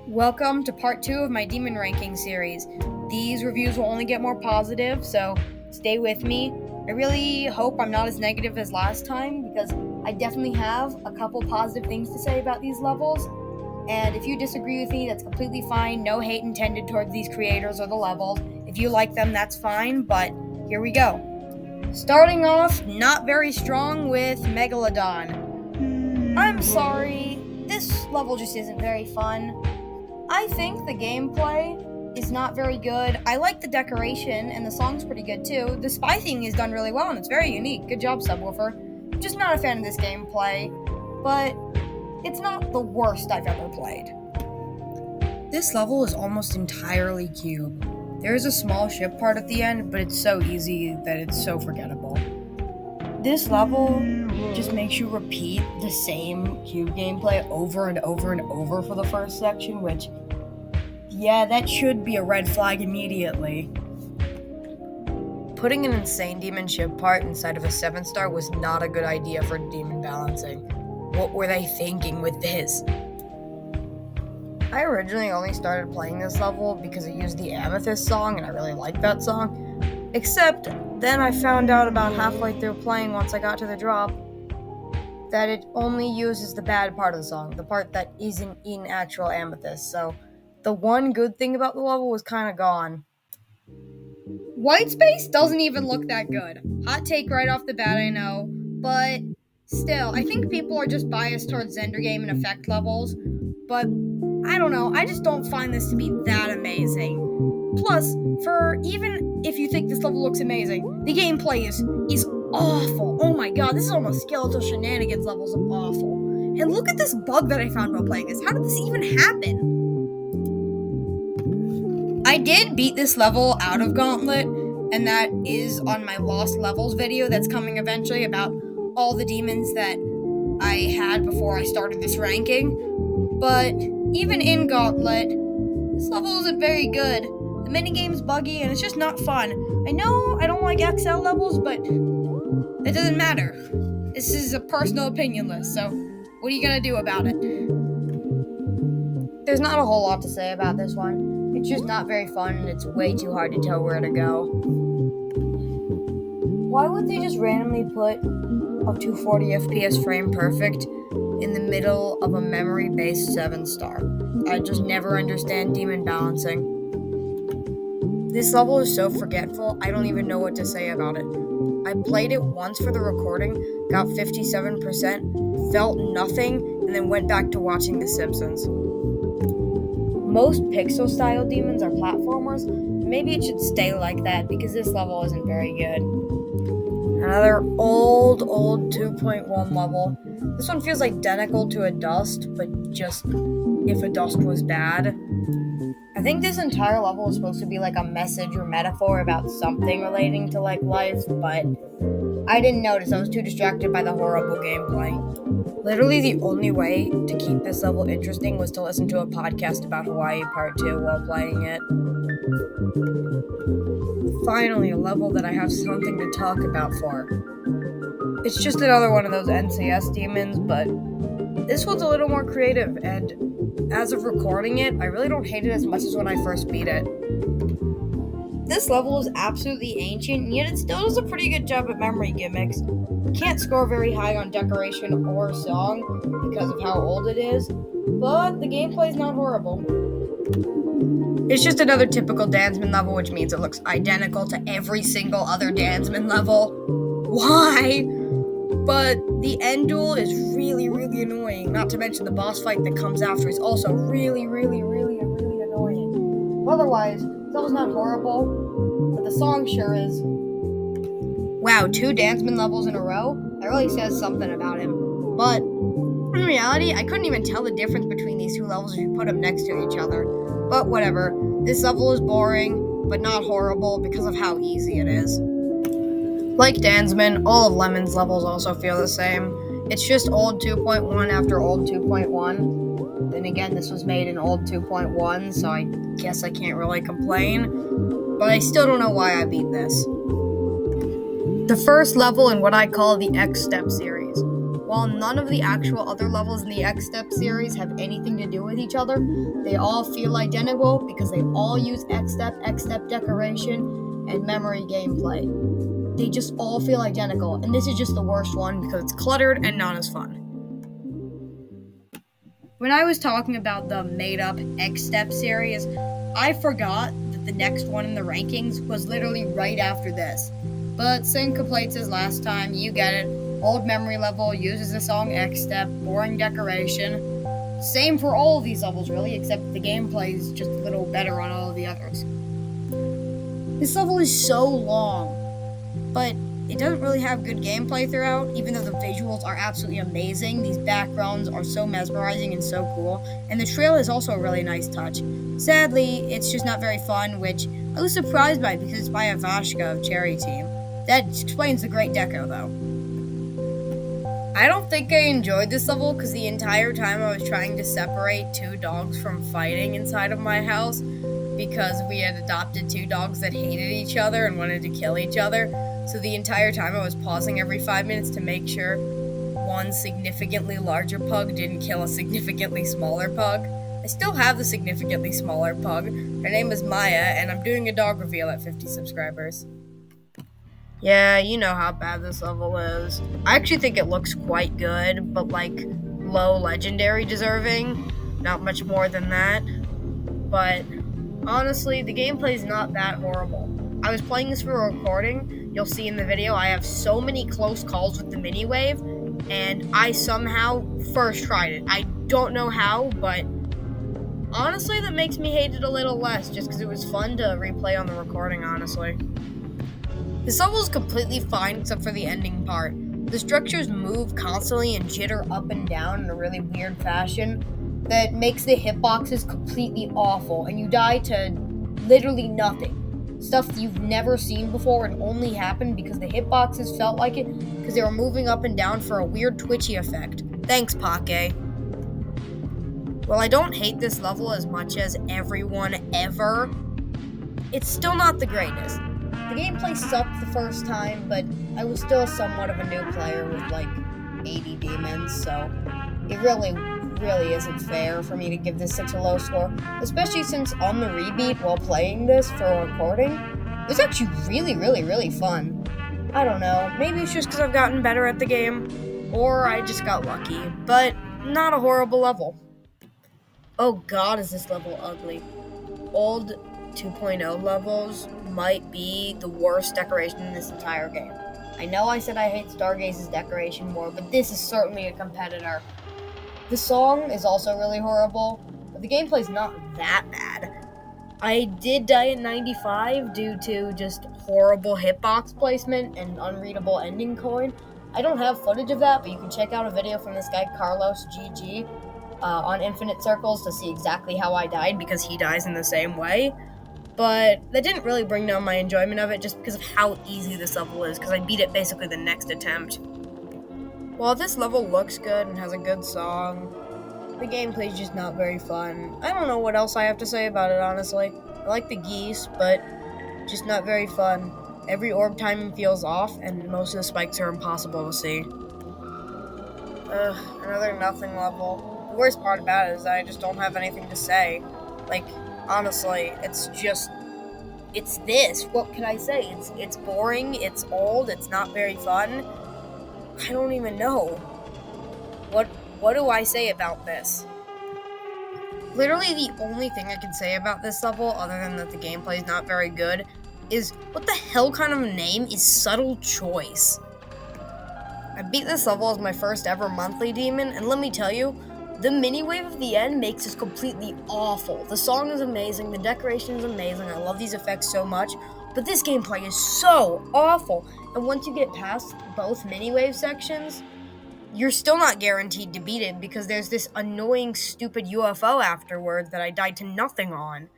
Welcome to part 2 of my demon ranking series. These reviews will only get more positive, so stay with me. I really hope I'm not as negative as last time because I definitely have a couple positive things to say about these levels. And if you disagree with me, that's completely fine. No hate intended towards these creators or the levels. If you like them, that's fine, but here we go. Starting off, not very strong with Megalodon. I'm sorry, this level just isn't very fun. I think the gameplay is not very good. I like the decoration, and the song's pretty good too. The spy thing is done really well, and it's very unique. Good job, Subwoofer. Just not a fan of this gameplay, but it's not the worst I've ever played. This level is almost entirely cube. There is a small ship part at the end, but it's so easy that it's so forgettable. This level just makes you repeat the same cube gameplay over and over and over for the first section, which, yeah, that should be a red flag immediately. Putting an insane demon ship part inside of a 7-star was not a good idea for demon balancing. What were they thinking with this? I originally only started playing this level because it used the Amethyst song, and I really liked that song. Except, then I found out about halfway through playing once I got to the drop that it only uses the bad part of the song, the part that isn't in actual Amethyst, so the one good thing about the level was kind of gone. White space doesn't even look that good. Hot take right off the bat, I know, but still, I think people are just biased towards Zender game and effect levels, but I don't know, I just don't find this to be that amazing. Plus, for even if you think this level looks amazing, the gameplay is awful. Oh my god, this is almost skeletal shenanigans levels of awful. And look at this bug that I found while playing this. How did this even happen? I did beat this level out of Gauntlet, and that is on my Lost Levels video that's coming eventually about all the demons that I had before I started this ranking. But even in Gauntlet, this level isn't very good. The minigame's buggy and it's just not fun. I know I don't like XL levels, but it doesn't matter. This is a personal opinion list, so what are you gonna do about it? There's not a whole lot to say about this one. It's just not very fun and it's way too hard to tell where to go. Why would they just randomly put a 240 FPS frame perfect in the middle of a memory-based 7-star? I just never understand demon balancing. This level is so forgetful, I don't even know what to say about it. I played it once for the recording, got 57%, felt nothing, and then went back to watching The Simpsons. Most pixel-style demons are platformers. Maybe it should stay like that because this level isn't very good. Another old 2.1 level. This one feels identical to a Dust, but just if a Dust was bad. I think this entire level is supposed to be like a message or metaphor about something relating to like life, but I didn't notice. I was too distracted by the horrible gameplay. Literally the only way to keep this level interesting was to listen to a podcast about Hawaii Part 2 while playing it. Finally, a level that I have something to talk about for. It's just another one of those NCS demons, but this one's a little more creative, and as of recording it, I really don't hate it as much as when I first beat it. This level is absolutely ancient, and yet it still does a pretty good job at memory gimmicks. Can't score very high on decoration or song because of how old it is, but the gameplay is not horrible. It's just another typical Dansman level, which means it looks identical to every single other Dansman level. Why? But the end duel is really, really annoying. Not to mention the boss fight that comes after is also really, really, really, really annoying. Otherwise, this level's not horrible, but the song sure is. Wow, 2 Dansman levels in a row? That really says something about him. But in reality, I couldn't even tell the difference between these 2 levels if you put them next to each other. But whatever. This level is boring, but not horrible because of how easy it is. Like Dansman, all of Lemon's levels also feel the same. It's just old 2.1 after old 2.1. Then again, this was made in old 2.1, so I guess I can't really complain. But I still don't know why I beat this. The first level in what I call the Xstep series. While none of the actual other levels in the Xstep series have anything to do with each other, they all feel identical because they all use Xstep, Xstep decoration, and memory gameplay. They just all feel identical, and this is just the worst one because it's cluttered and not as fun. When I was talking about the made-up Xstep series, I forgot that the next one in the rankings was literally right after this. But same complaints as last time, you get it. Old memory level, uses the song Xstep, boring decoration. Same for all of these levels really, except the gameplay is just a little better on all of the others. This level is so long, but it doesn't really have good gameplay throughout, even though the visuals are absolutely amazing. These backgrounds are so mesmerizing and so cool, and the trail is also a really nice touch. Sadly, it's just not very fun, which I was surprised by because it's by Avashka of Cherry Team. That explains the great deco, though. I don't think I enjoyed this level because the entire time I was trying to separate two dogs from fighting inside of my house because we had adopted two dogs that hated each other and wanted to kill each other. So the entire time I was pausing every 5 minutes to make sure one significantly larger pug didn't kill a significantly smaller pug. I still have the significantly smaller pug. Her name is Maya, and I'm doing a dog reveal at 50 subscribers. Yeah, you know how bad this level is. I actually think it looks quite good, but like low legendary deserving. Not much more than that. But honestly, the gameplay is not that horrible. I was playing this for a recording. You'll see in the video I have so many close calls with the mini wave, and I somehow first tried it. I don't know how, but honestly that makes me hate it a little less just because it was fun to replay on the recording, honestly. This level is completely fine except for the ending part. The structures move constantly and jitter up and down in a really weird fashion that makes the hitboxes completely awful, and you die to literally nothing. Stuff you've never seen before and only happened because the hitboxes felt like it because they were moving up and down for a weird twitchy effect. Thanks, Pake. While I don't hate this level as much as everyone ever, it's still not the greatest. The gameplay sucked the first time, but I was still somewhat of a new player with like 80 demons, so it really isn't fair for me to give this such a low score, especially since on the rebeat while playing this for a recording, it was actually really fun. I don't know, maybe it's just because I've gotten better at the game, or I just got lucky, but not a horrible level. Oh god, is this level ugly. Old 2.0 levels might be the worst decoration in this entire game. I know I said I hate Stargaze's decoration more, but this is certainly a competitor. The song is also really horrible, but the gameplay's not that bad. I did die at 95 due to just horrible hitbox placement and unreadable ending coin. I don't have footage of that, but you can check out a video from this guy, Carlos GG, on Infinite Circles to see exactly how I died because he dies in the same way. But that didn't really bring down my enjoyment of it just because of how easy this level is, because I beat it basically the next attempt. While this level looks good and has a good song, the gameplay's just not very fun. I don't know what else I have to say about it, honestly. I like the geese, but just not very fun. Every orb timing feels off, and most of the spikes are impossible to see. Another nothing level. The worst part about it is that I just don't have anything to say. Like, honestly, it's this. What can I say? It's boring, it's old, it's not very fun. I don't even know. What do I say about this? Literally the only thing I can say about this level, other than that the gameplay is not very good, is what the hell kind of name is Subtle Choice? I beat this level as my first ever monthly demon, and let me tell you, the mini wave of the end makes this completely awful. The song is amazing, the decoration is amazing, I love these effects so much, but this gameplay is so awful. And once you get past both mini wave sections, you're still not guaranteed to beat it because there's this annoying, stupid UFO afterwards that I died to nothing on.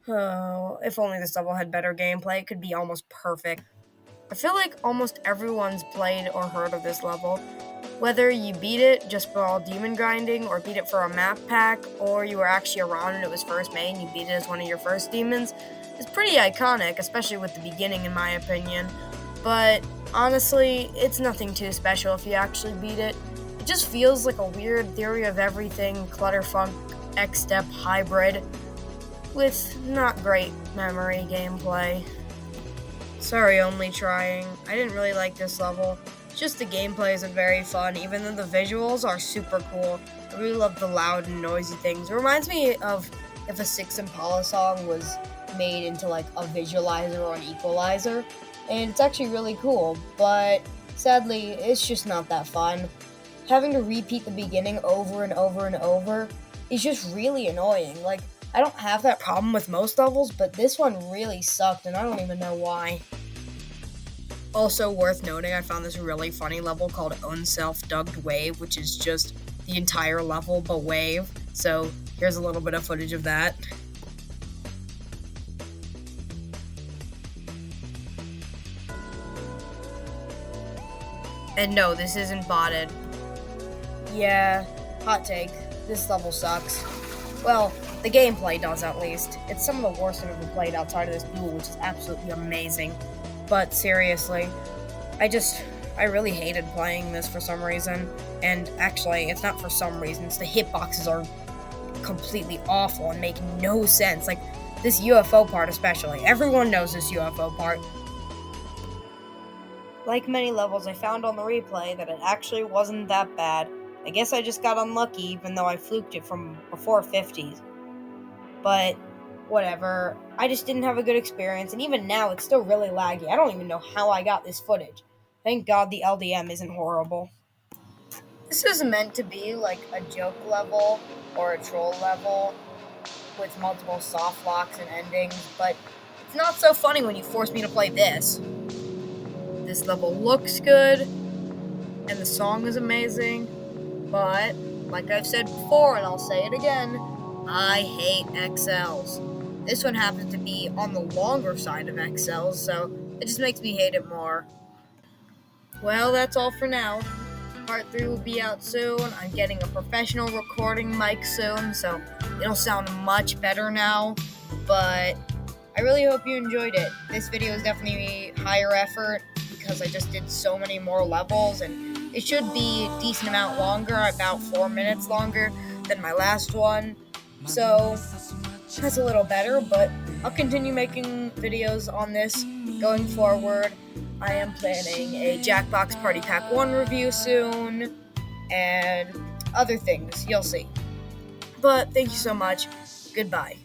Oh, if only this level had better gameplay, it could be almost perfect. I feel like almost everyone's played or heard of this level. Whether you beat it just for all demon grinding, or beat it for a map pack, or you were actually around when it was first made and you beat it as one of your first demons, it's pretty iconic, especially with the beginning in my opinion. But Honestly, it's nothing too special if you actually beat it. It just feels like a weird Theory of Everything Clutterfunk Xstep hybrid with not great memory gameplay. Sorry, only trying. I didn't really like this level. Just the gameplay isn't very fun, even though the visuals are super cool. I really love the loud and noisy things. It reminds me of if a Six Impala song was made into like a visualizer or an equalizer, and it's actually really cool, but sadly, it's just not that fun. Having to repeat the beginning over and over and over is just really annoying. Like, I don't have that problem with most levels, but this one really sucked, and I don't even know why. Also worth noting, I found this really funny level called Own Self-Dugged Wave, which is just the entire level but wave. So here's a little bit of footage of that. And no, this isn't botted. Yeah, hot take. This level sucks. Well, the gameplay does at least. It's some of the worst I've ever played outside of this duel, which is absolutely amazing. But seriously, I really hated playing this for some reason. And actually, it's not for some reasons. The hitboxes are completely awful and make no sense. Like, this UFO part especially. Everyone knows this UFO part. Like many levels I found on the replay, that it actually wasn't that bad. I guess I just got unlucky even though I fluked it from before 50s. But whatever. I just didn't have a good experience, and even now it's still really laggy. I don't even know how I got this footage. Thank God the LDM isn't horrible. This is meant to be like a joke level or a troll level with multiple soft locks and endings, but it's not so funny when you force me to play this. This level looks good, and the song is amazing, but like I've said before, and I'll say it again, I hate XLs. This one happens to be on the longer side of XLs, so it just makes me hate it more. Well, that's all for now. Part 3 will be out soon. I'm getting a professional recording mic soon, so it'll sound much better now, but I really hope you enjoyed it. This video is definitely higher effort because I just did so many more levels, and it should be a decent amount longer, about 4 minutes longer than my last one. So that's a little better, but I'll continue making videos on this going forward. I am planning a Jackbox Party Pack 1 review soon, and other things, you'll see. But thank you so much. Goodbye.